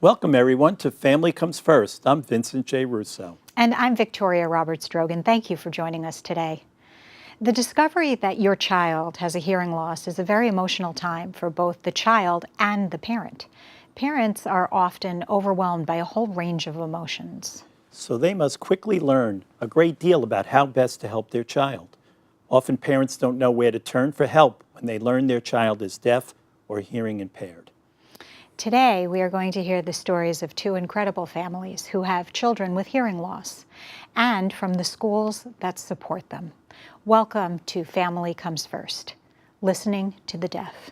Welcome everyone to Family Comes First. I'm Vincent J. Russo. And I'm Victoria Roberts Drogin. Thank you for joining us today. The discovery that your child has a hearing loss is a very emotional time for both the child and the parent. Parents are often overwhelmed by a whole range of emotions. So they must quickly learn a great deal about how best to help their child. Often parents don't know where to turn for help when they learn their child is deaf or hearing impaired. Today, we are going to hear the stories of two incredible families who have children with hearing loss, and from the schools that support them. Welcome to Family Comes First, listening to the deaf.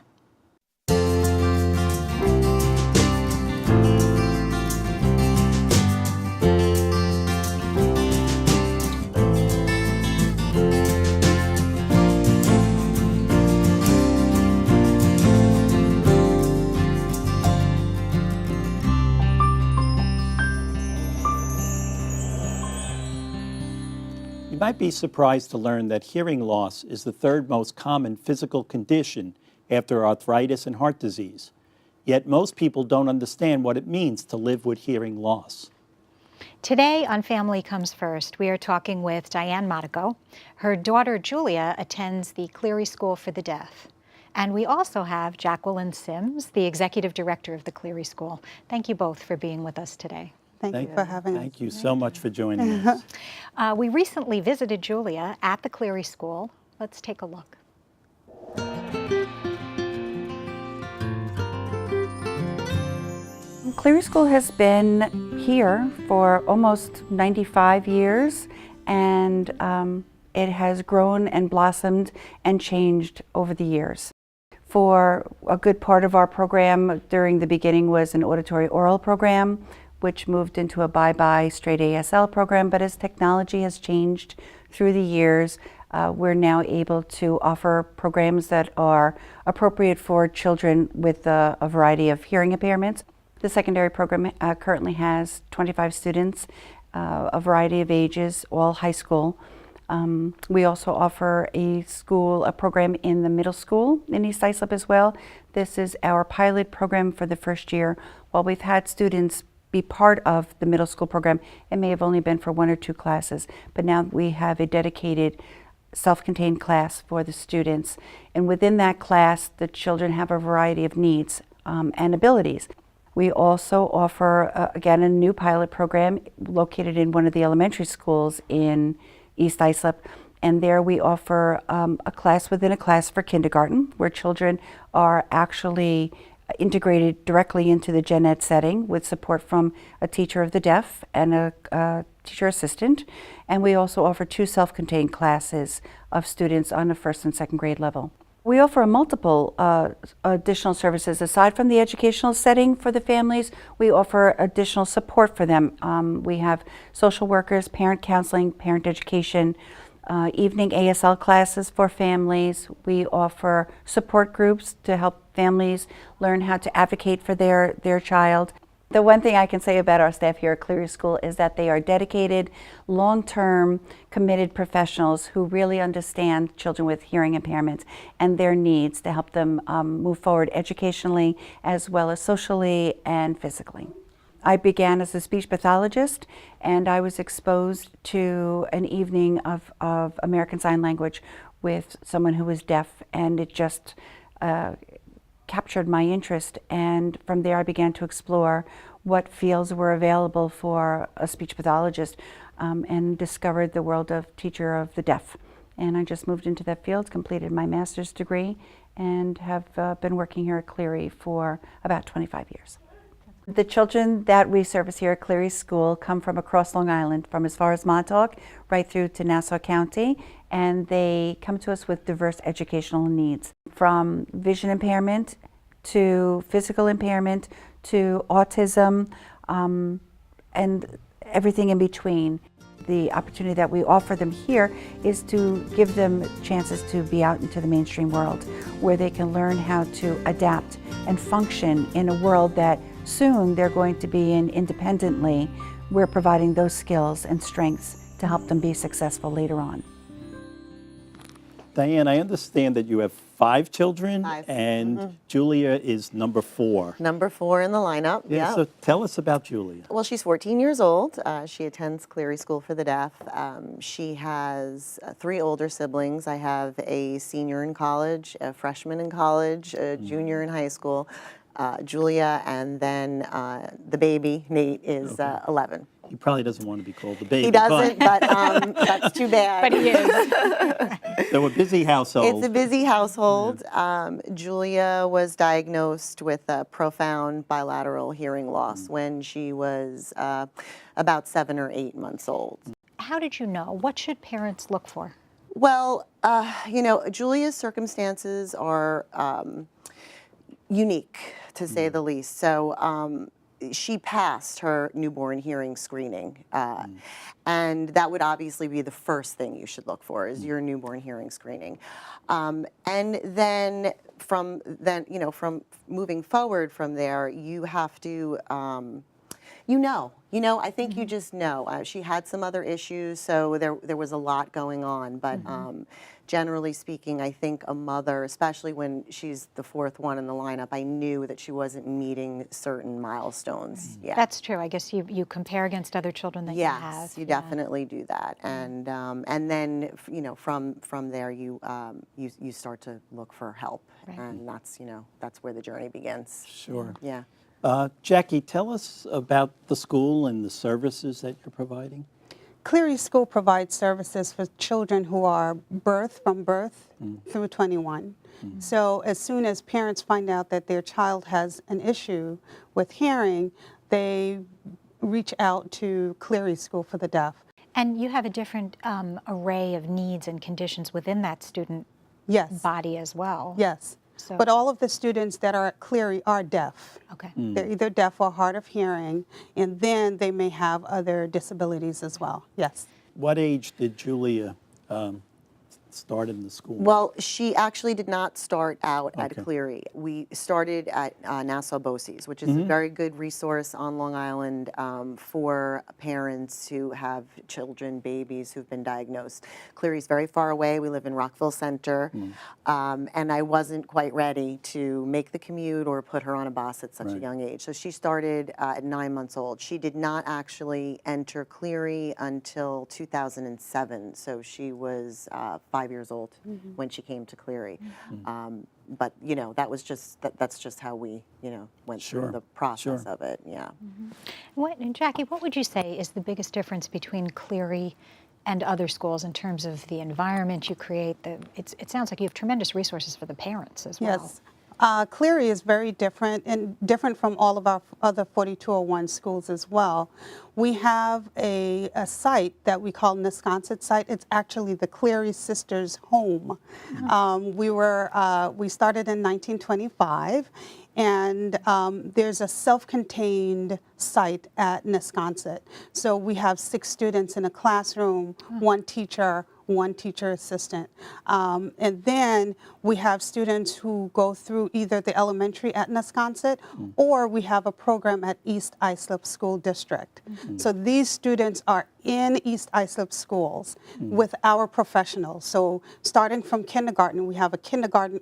You might be surprised to learn that hearing loss is the third most common physical condition after arthritis and heart disease. Yet most people don't understand what it means to live with hearing loss. Today on Family Comes First, we are talking with Diane Modico. Her daughter Julia attends the Cleary School for the Deaf. And we also have Jacqueline Sims, the Executive Director of the Cleary School. Thank you both for being with us today. Thank you for having us. Thank you so much for joining us. We recently visited Julia at the Cleary School. Let's take a look. Cleary School has been here for almost 95 years, and it has grown and blossomed and changed over the years. For a good part of our program during the beginning was an auditory oral program, which moved into a bye-bye straight ASL program, but as technology has changed through the years, we're now able to offer programs that are appropriate for children with a variety of hearing impairments. The secondary program currently has 25 students, a variety of ages, all high school. We also offer a program in the middle school in East Islip as well. This is our pilot program for the first year. While we've had students be part of the middle school program, it may have only been for 1 or 2 classes, but now we have a dedicated self-contained class for the students. And within that class, the children have a variety of needs and abilities. We also offer, again, a new pilot program located in one of the elementary schools in East Islip. And there we offer a class within a class for kindergarten, where children are actually integrated directly into the gen ed setting with support from a teacher of the deaf and a teacher assistant. And we also offer 2 self-contained classes of students on the 1st and 2nd grade level. We offer multiple additional services. Aside from the educational setting for the families, we offer additional support for them. We have social workers, parent counseling, parent education, evening ASL classes for families. We offer support groups to help families learn how to advocate for their child. The one thing I can say about our staff here at Cleary School is that they are dedicated, long-term, committed professionals who really understand children with hearing impairments and their needs to help them move forward educationally as well as socially and physically. I began as a speech pathologist, and I was exposed to an evening of American Sign Language with someone who was deaf, and it just captured my interest. And from there I began to explore what fields were available for a speech pathologist and discovered the world of teacher of the deaf. And I just moved into that field, completed my master's degree, and have been working here at Cleary for about 25 years. The children that we service here at Cleary School come from across Long Island, from as far as Montauk, right through to Nassau County, and they come to us with diverse educational needs, from vision impairment to physical impairment to autism and everything in between. The opportunity that we offer them here is to give them chances to be out into the mainstream world, where they can learn how to adapt and function in a world that soon they're going to be in independently. We're providing those skills and strengths to help them be successful later on. Diane, I understand that you have 5 children, 5. and Julia is number 4. Number 4 in the lineup. Yeah, so tell us about Julia. Well, she's 14 years old. She attends Cleary School for the Deaf. She has 3 older siblings. I have a senior in college, a freshman in college, a junior in high school, Julia, and then the baby, Nate, is 11. He probably doesn't want to be called the baby. He doesn't, but that's too bad. But he is. So a busy household. It's a busy household. Julia was diagnosed with a profound bilateral hearing loss when she was about 7 or 8 months old. How did you know? What should parents look for? Well, Julia's circumstances are unique, to say the least. So she passed her newborn hearing screening, and that would obviously be the first thing you should look for is your newborn hearing screening, and then from moving forward from there, you have to. I think you just know. She had some other issues, so there was a lot going on. But generally speaking, I think a mother, especially when she's the 4th one in the lineup, I knew that she wasn't meeting certain milestones. Yeah. That's true. I guess you compare against other children that you have. Yes, you definitely do that, and then from there you start to look for help, and that's where the journey begins. Sure. Yeah. Jackie, tell us about the school and the services that you're providing. Cleary School provides services for children who are from birth through 21. So as soon as parents find out that their child has an issue with hearing, they reach out to Cleary School for the Deaf. And you have a different array of needs and conditions within that student Yes. body as well. Yes. So- But all of the students that are at Cleary are deaf. Okay. They're either deaf or hard of hearing, and then they may have other disabilities as well. Yes. What age did Julia start in the school? Well, she actually did not start out at Okay. Cleary. We started at Nassau BOCES, which is a very good resource on Long Island for parents who have children, babies who've been diagnosed. Cleary's very far away. We live in Rockville Center, and I wasn't quite ready to make the commute or put her on a bus at such a young age. So she started at 9 months old. She did not actually enter Cleary until 2007, so she was 5 years old when she came to Cleary. But that was that's just how we went Sure. through the process Sure. of it. Yeah. Jackie, what would you say is the biggest difference between Cleary and other schools in terms of the environment you create? It sounds like you have tremendous resources for the parents as well. Yes. Cleary is very different and different from all of our other 4201 schools as well. We have a site that we call Nesconset site. It's actually the Cleary Sisters' home. We started in 1925, and there's a self-contained site at Nesconset. So we have 6 students in a classroom, 1 teacher, 1 teacher assistant. And then we have students who go through either the elementary at Nesconset or we have a program at East Islip School District. So these students are in East Islip schools with our professionals. So starting from kindergarten, we have a kindergarten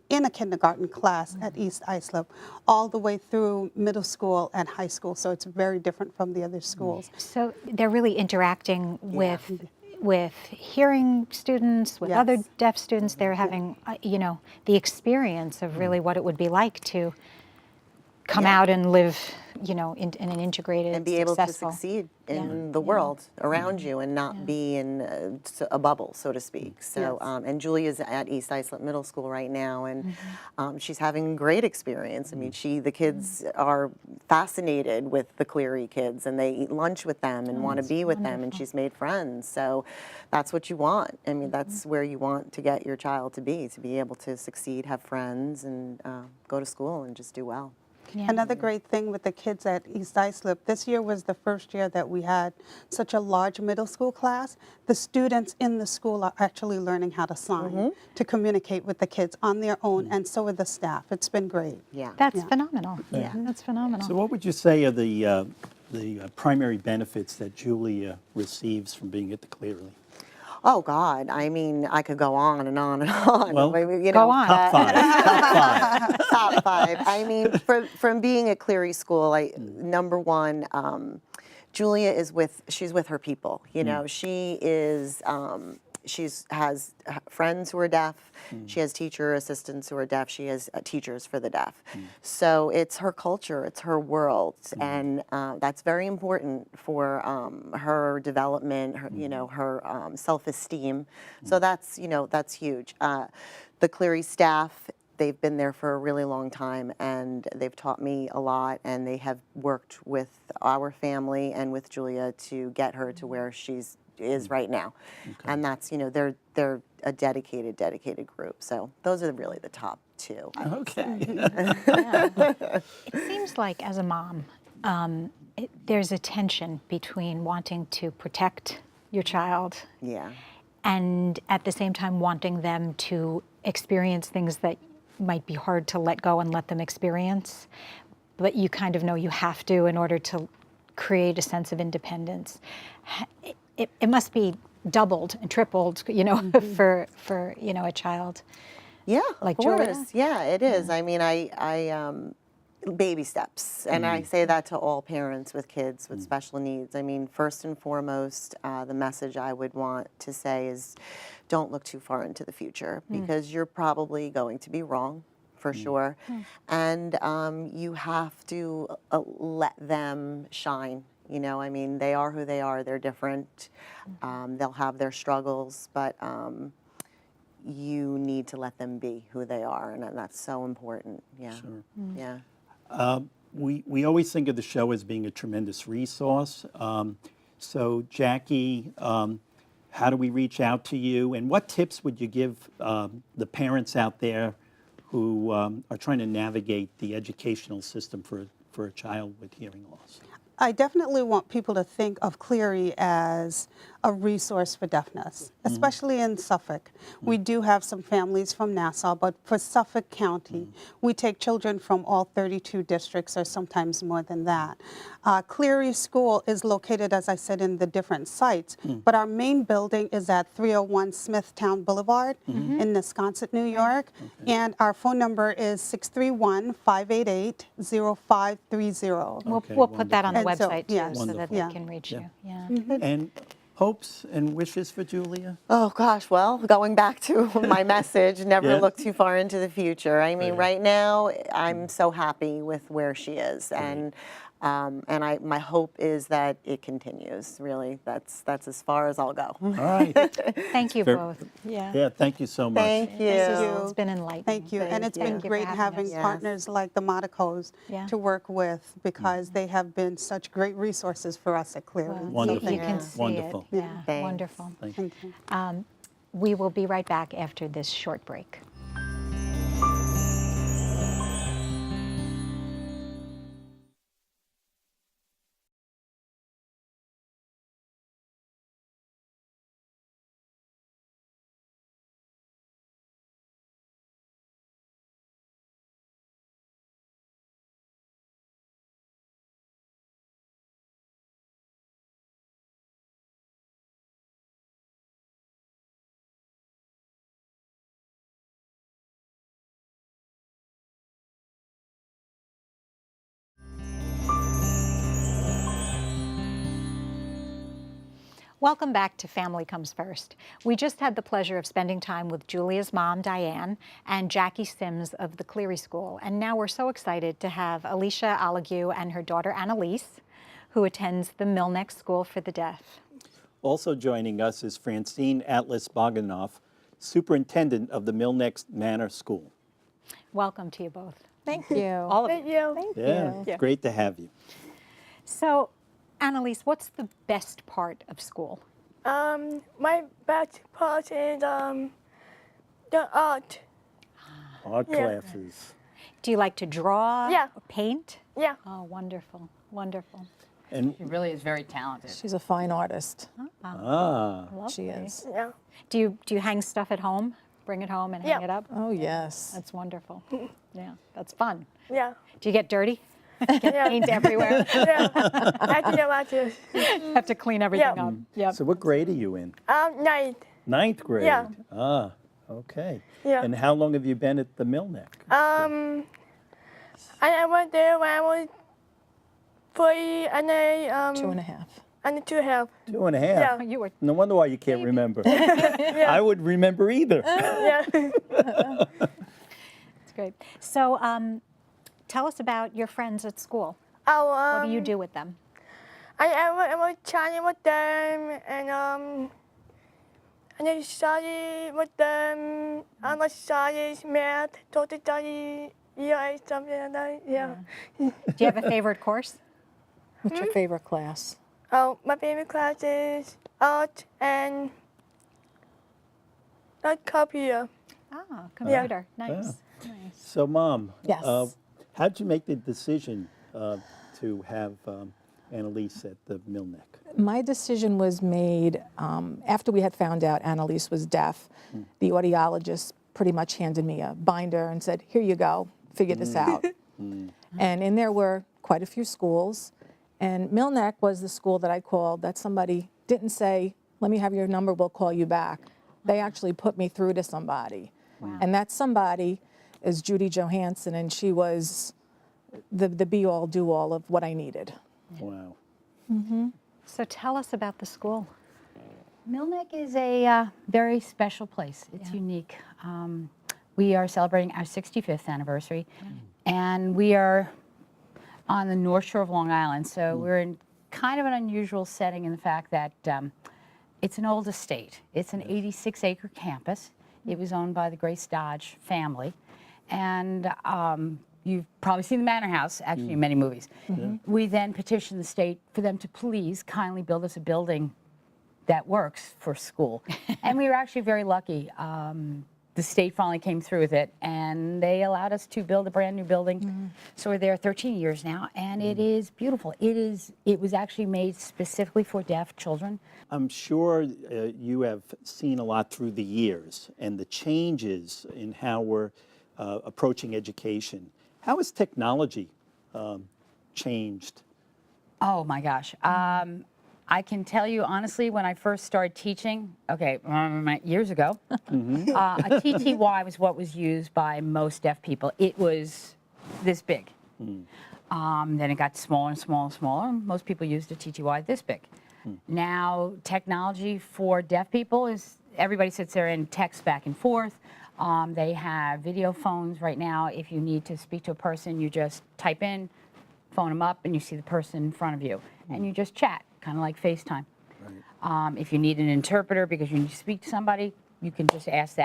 class at East Islip all the way through middle school and high school. So it's very different from the other schools. So they're really interacting with hearing students, with other Yes. deaf students. They're having, the experience of really what it would be like to come out and live, in an integrated, And be able to successful. succeed in the world around you and not be in a bubble, so to speak. So, Yes. and Julia's at East Islip Middle School right now, and she's having great experience. I mean, the kids are fascinated with the Cleary kids, and they eat lunch with them and want to be with them, and she's made friends. So that's what you want. I mean, that's where you want to get your child to be able to succeed, have friends, and go to school and just do well. Yeah. Another great thing with the kids at East Islip, this year was the first year that we had such a large middle school class. The students in the school are actually learning how to sign to communicate with the kids on their own, and so are the staff. It's been great. Yeah. That's phenomenal. Yeah, that's phenomenal. So what would you say are the primary benefits that Julia receives from being at the Cleary? Oh God, I mean, I could go on and on and on. Well, You go know, on. Top five. Top five. top five. I mean, from being at Cleary School, number one, Julia she's with her people. You know, she is. Has friends who are deaf. She has teacher assistants who are deaf. She has teachers for the deaf. So it's her culture, it's her world, and that's very important for her development, her, you know, her self-esteem. So that's, you know, that's huge. The Cleary staff, they've been there for a really long time, and they've taught me a lot, and they have worked with our family and with Julia to get her to where she's is right now. And that's, you know, they're a dedicated group. So those are really the top two. Okay. It seems like as a mom, there's a tension between wanting to protect your child Yeah. and at the same time wanting them to experience things that might be hard to let go and let them experience, but you kind of know you have to in order to create a sense of independence. It must be doubled and tripled, you know, for you know, a child. Yeah, Like of Julia? course. Yeah, it is. I mean, I baby steps, and I say that to all parents with kids with special needs. I mean, first and foremost, the message I would want to say is, don't look too far into the future, because you're probably going to be wrong, for sure, and you have to let them shine. You know, I mean, they are who they are. They're different. They'll have their struggles, but you need to let them be who they are, and that's so important. Yeah. Sure. Yeah. We always think of the show as being a tremendous resource. So, Jackie, how do we reach out to you? And what tips would you give the parents out there who are trying to navigate the educational system for a child with hearing loss? I definitely want people to think of Cleary as a resource for deafness, especially in Suffolk. We do have some families from Nassau, but for Suffolk County, we take children from all 32 districts or sometimes more than that. Cleary School is located, as I said, in the different sites, but our main building is at 301 Smithtown Boulevard in Wisconsin, New York, and our phone number is 631-588-0530. We'll put that on the And so, website too, yes. so that they Yeah. can reach you. Yeah. And hopes and wishes for Julia? Oh gosh, well, going back to my message, never Yeah. look too far into the future. I mean, Right. right now, I'm so happy with where she is, and my hope is that it continues. Really, that's as far as I'll go. All right. Thank you Ver- both. Yeah. Yeah, thank you so much. Thank you. It's been enlightening. Thank you. And it's been Thank you for great having having us. Yes. partners like the Monicos Yeah. to work with, because they have been such great resources for us at Cleary. Well, Wonderful. You can Yeah. see Wonderful. it. Yeah. Thanks. Wonderful. Thank you. Thank you. We will be right back after this short break. Welcome back to Family Comes First. We just had the pleasure of spending time with Julia's mom, Diane, and Jackie Sims of the Cleary School. And now we're so excited to have Alicia Allague and her daughter Annalise, who attends the Milneck School for the Deaf. Also joining us is Francine Atlas Boganoff, Superintendent of the Milneck Manor School. Welcome to you both. Thank you. All of you. Thank you. Thank Yeah, you. it's great to have you. So, Annalise, what's the best part of school? My best part is the art. Art Yeah. classes. Do you like to draw? Yeah. Or paint? Yeah. Oh, wonderful, wonderful. And She really is very talented. She's a fine artist. Lovely. She is. Yeah. Do you hang stuff at home? Bring it home and hang Yeah. it up? Oh, yes. That's wonderful. Yeah, that's fun. Yeah. Do you get dirty? Yeah. Paint everywhere? Yeah. I think about this. Have to clean everything Yeah. up. Yep. so what grade are you in? 9th. Ninth grade? Yeah. Ah, okay. Yeah. And how long have you been at the Millneck? I went there when I was 3 and I 2.5. and 2.5. 2.5? Yeah. You were No wonder why you can't remember. I would remember either. Yeah. That's great. So tell us about your friends at school. Oh, What do you do with them? I was chatting with them and I study with them. I like science, math, social study, EI, something like that. Yeah. Do you have a favorite course? What's your favorite class? Oh, my favorite class is art and computer. Ah, computer. Nice. Yeah. Nice. So, Mom, Yes. how'd you make the decision to have Annalise at the Millneck? My decision was made after we had found out Annalise was deaf. The audiologist pretty much handed me a binder and said, here you go, figure this out. And in there were quite a few schools. And Millneck was the school that I called that somebody didn't say, let me have your number, we'll call you back. They actually put me through to somebody. And that somebody is Judy Johansson, and she was the be-all, do-all of what I needed. Wow. So tell us about the school. Millneck is a very special place. It's unique. We are celebrating our 65th anniversary, and we are on the North Shore of Long Island. So we're in kind of an unusual setting in the fact that it's an old estate. It's an 86-acre campus. It was owned by the Grace Dodge family, and you've probably seen the Manor House, actually, in many movies. We then petitioned the state for them to please kindly build us a building that works for school. And we were actually very lucky. The state finally came through with it, and they allowed us to build a brand new building. So we're there 13 years now, and it is beautiful. It was actually made specifically for deaf children. I'm sure you have seen a lot through the years and the changes in how we're approaching education. How has technology changed? Oh my gosh. I can tell you honestly, when I first started teaching, years ago, a TTY was what was used by most deaf people. It was this big. Then it got smaller and smaller and smaller, and most people used a TTY this big. Now, technology for deaf people is, everybody sits there and texts back and forth. They have video phones right now. If you need to speak to a person, you just type in, phone them up, and you see the person in front of you. And you just chat, kind of like FaceTime. If you need an interpreter because you need to speak to somebody, you can just ask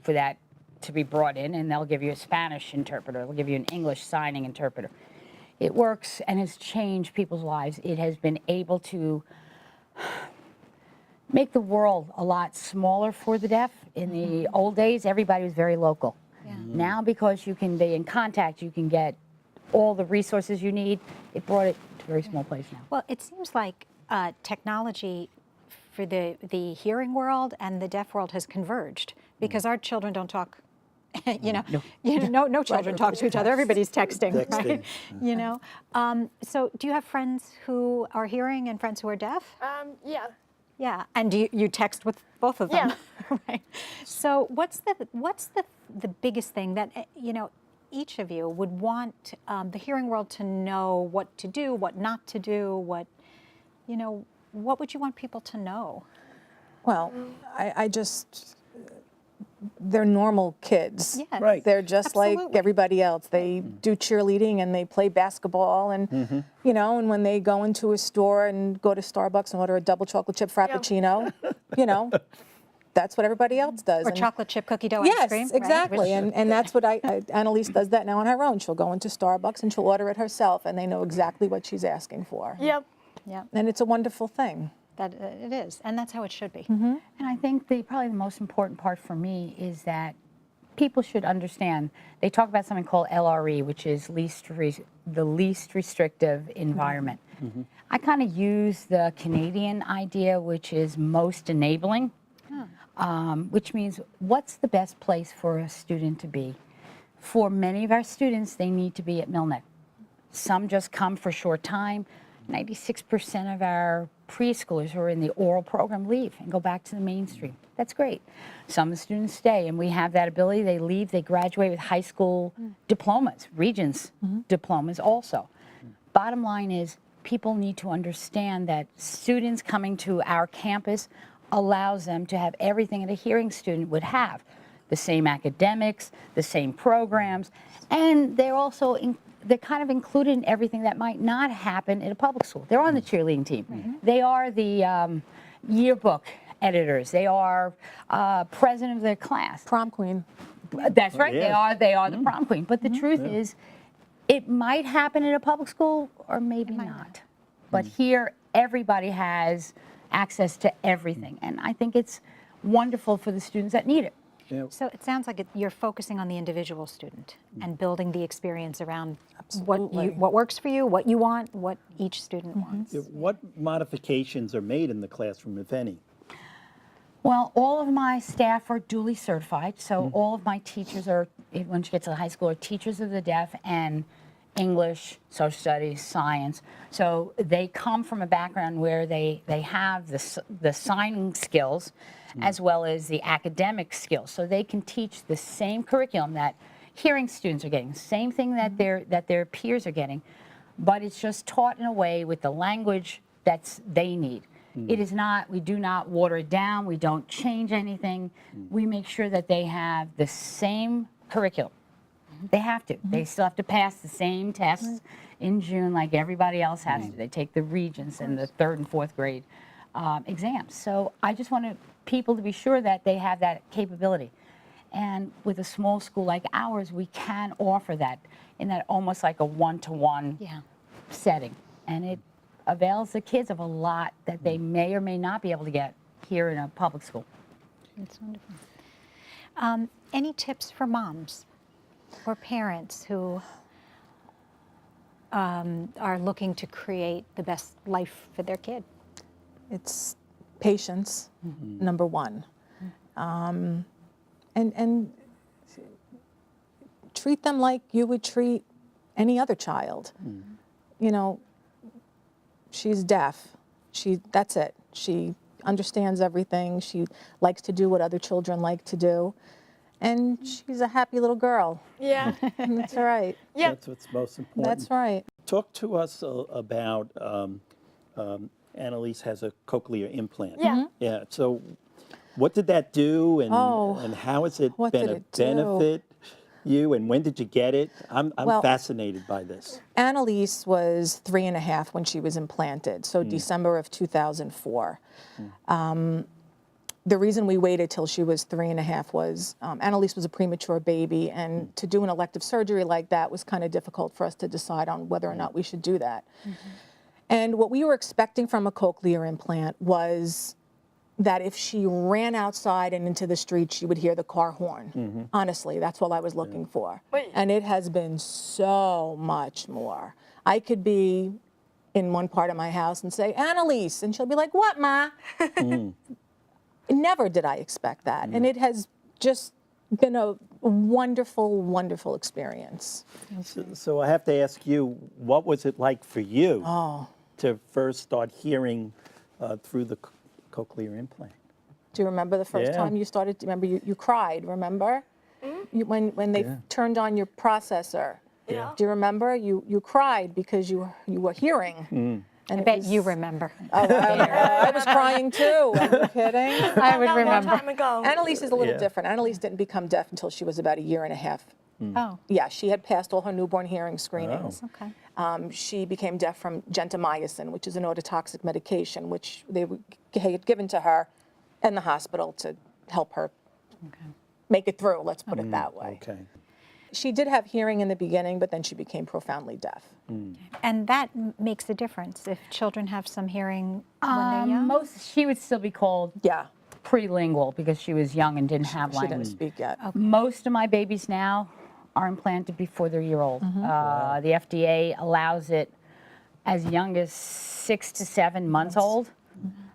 for that to be brought in, and they'll give you a Spanish interpreter. They'll give you an English signing interpreter. It works and has changed people's lives. It has been able to make the world a lot smaller for the deaf. In the old days, everybody was very local. Now, because you can be in contact, you can get all the resources you need, it brought it to a very small place now. Well, it seems like technology for the hearing world and the deaf world has converged because our children don't talk. No children talk to each other. Everybody's texting, right? So do you have friends who are hearing and friends who are deaf? Yeah. Yeah, and do you text with both of them? Yeah. Right. So what's the biggest thing that each of you would want the hearing world to know what to do, what not to do, what would you want people to know? Well, they're normal kids. Yes. Right. They're just like Absolutely. everybody else. They do cheerleading and they play basketball and, and when they go into a store and go to Starbucks and order a double chocolate chip frappuccino, that's what everybody else does. Or And- chocolate chip cookie dough Yes, ice cream? right? exactly. And that's what Annalise does that now on her own. She'll go into Starbucks and she'll order it herself and they know exactly what she's asking for. Yep. Yeah, And it's a wonderful thing. that it is, and that's how it should be. And I think probably the most important part for me is that people should understand. They talk about something called LRE, which is the least restrictive environment. I kind of use the Canadian idea, which is most enabling, which means what's the best place for a student to be? For many of our students, they need to be at Millneck. Some just come for a short time. 96% of our preschoolers who are in the oral program leave and go back to the mainstream. That's great. Some of the students stay, and we have that ability. They leave, they graduate with high school diplomas, Regents diplomas also. Bottom line is, people need to understand that students coming to our campus allows them to have everything that a hearing student would have. The same academics, the same programs, and they're also they're kind of included in everything that might not happen in a public school. They're on the cheerleading team. They are the yearbook editors. They are president of their class. Prom queen. That's right. yeah. They are the prom queen. But the truth is, it might happen in a public school or maybe not. But here, everybody has access to everything, and I think it's wonderful for the students that need it. Yeah. So it sounds like you're focusing on the individual student and building the experience around what works for you, what you want, what each student wants. What modifications are made in the classroom, if any? Well, all of my staff are duly certified, so all of my teachers are, once you get to the high school, are teachers of the deaf and English, social studies, science. So they come from a background where they have the signing skills as well as the academic skills. So they can teach the same curriculum that hearing students are getting, same thing that their peers are getting, but it's just taught in a way with the language that they need. It is not, we do not water it down, we don't change anything. We make sure that they have the same curriculum. They have to. They still have to pass the same tests in June like everybody else has to. They take the Regents and the 3rd and 4th grade exams. So I just want people to be sure that they have that capability. And with a small school like ours, we can offer that in that almost like a one-to-one setting. And it avails the kids of a lot that they may or may not be able to get here in a public school. That's wonderful. Any tips for moms or parents who are looking to create the best life for their kid? It's patience, number one. And treat them like you would treat any other child. You know, she's deaf. That's it. She understands everything. She likes to do what other children like to do. And she's a happy little girl. Yeah. That's all right. Yeah. That's what's most important. That's right. Talk to us about, Annalise has a cochlear implant. Yeah. Yeah, so what did that do, and how has it what been did a it do? benefit you, and when did you get it? I'm Well, fascinated by this. Annalise was 3.5 when she was implanted, so December of 2004. The reason we waited till she was 3.5 was Annalise was a premature baby, and to do an elective surgery like that was kind of difficult for us to decide on whether or not we should do that. And what we were expecting from a cochlear implant was that if she ran outside and into the street, she would hear the car horn. Honestly, that's all I was looking for. Wait. And it has been so much more. I could be in one part of my house and say, Annalise, and she'll be like, what, Ma? Never did I expect that. And it has just been a wonderful, wonderful experience. So I have to ask you, what was it like for you to first start hearing through the cochlear implant? Do you remember the first time you started? Remember you cried, remember? When they turned on your processor. Yeah. Do you remember? You cried because you were hearing. And I bet you remember. I was crying too. Are you kidding? I would Long remember. time ago. Annalise is a little Yeah. different. Annalise didn't become deaf until she was about 1.5 years. Oh, Yeah, she had passed all her newborn hearing screenings. okay. She became deaf from gentamicin, which is an ototoxic medication, which they had given to her in the hospital to help her make it through, let's put it that way. Okay. She did have hearing in the beginning, but then she became profoundly deaf. And that makes a difference if children have some hearing when they're young? She would still be called Yeah, prelingual because she was young and didn't have she didn't language. speak yet. Most of my babies now are implanted before they're a year old. The FDA allows it as young as 6 to 7 months old.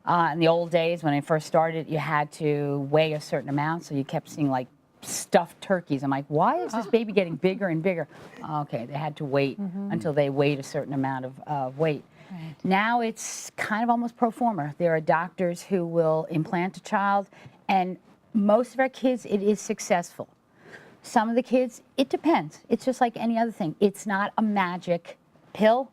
In the old days, when I first started, you had to weigh a certain amount, so you kept seeing like stuffed turkeys. I'm like, why is this baby getting bigger and bigger? Okay, they had to wait until they weighed a certain amount of weight. Right. Now it's kind of almost pro forma. There are doctors who will implant a child, and most of our kids, it is successful. Some of the kids, it depends. It's just like any other thing. It's not a magic pill.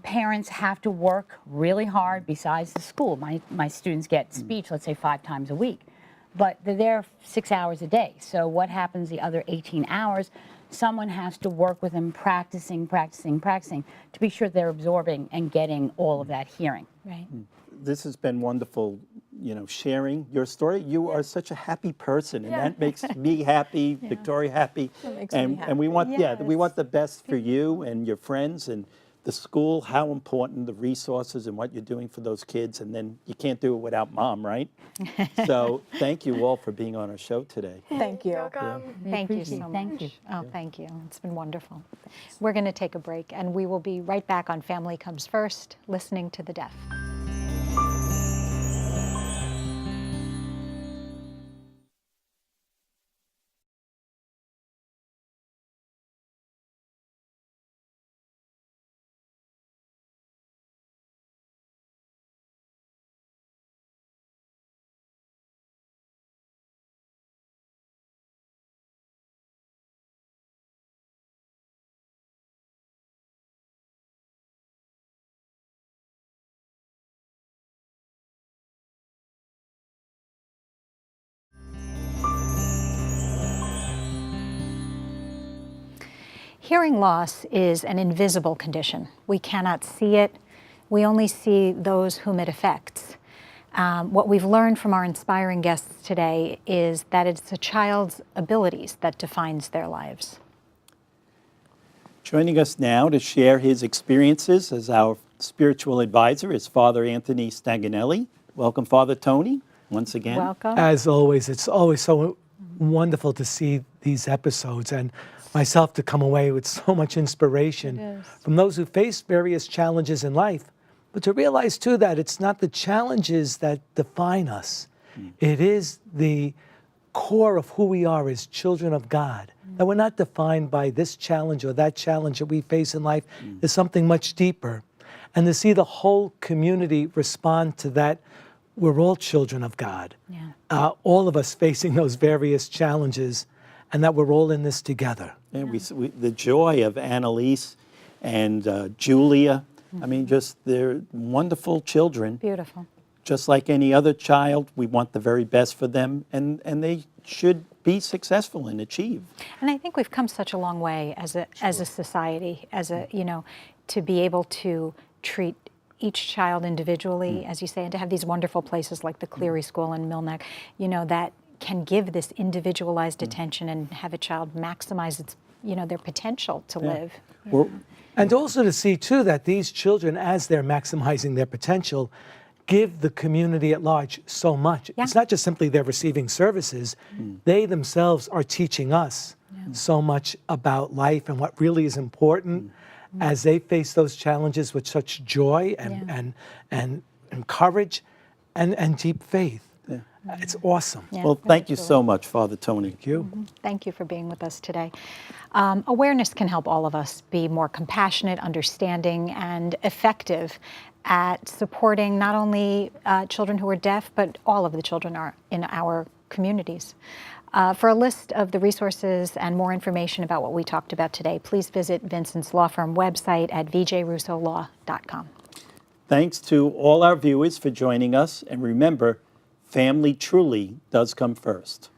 Parents have to work really hard besides the school. My students get speech, let's say 5 times a week, but they're there 6 hours a day. So what happens the other 18 hours? Someone has to work with them, practicing to be sure they're absorbing and getting all of that hearing. Right. This has been wonderful, sharing your story. You are such a happy person, and that makes me happy, Victoria happy. makes me And we want, we Yes. want the best for you and your friends and the school, how important the resources and what you're doing for those kids, and then you can't do it without mom, right? So thank you all for being on our show today. Thank you. welcome. Thank you appreciate so it. much. Thank you. Oh, thank you. It's been wonderful. We're going to take a break, and we will be right back on Family Comes First, listening to the deaf. Hearing loss is an invisible condition. We cannot see it. We only see those whom it affects. What we've learned from our inspiring guests today is that it's a child's abilities that defines their lives. Joining us now to share his experiences as our spiritual advisor is Father Anthony Staganelli. Welcome, Father Tony, once again. Welcome. As always, it's always so wonderful to see these episodes and myself to come away with so much inspiration from those who face various challenges in life, but to realize too that it's not the challenges that define us. It is the core of who we are as children of God, that we're not defined by this challenge or that challenge that we face in life. There's something much deeper. And to see the whole community respond to that, we're all children of God. All of us facing those various challenges, and that we're all in this together. And the joy of Annalise and Julia, I mean, just they're wonderful children. Beautiful. Just like any other child, we want the very best for them, and they should be successful and achieve. And I think we've come such a long way as a society, to be able to treat each child individually, as you say, and to have these wonderful places like the Cleary School in Milneck, that can give this individualized attention and have a child maximize its, their potential to live. And also to see too that these children, as they're maximizing their potential, give the community at large so much. It's not just simply they're receiving services, they themselves are teaching us so much about life and what really is important as they face those challenges with such joy and courage and deep faith. It's awesome. Yeah, Well, thank you so much, Father Tony. Thank you. Thank you for being with us today. Awareness can help all of us be more compassionate, understanding, and effective at supporting not only children who are deaf, but all of the children in our communities. For a list of the resources and more information about what we talked about today, please visit Vincent's law firm website at vjrussolaw.com. Thanks to all our viewers for joining us, and remember, family truly does come first.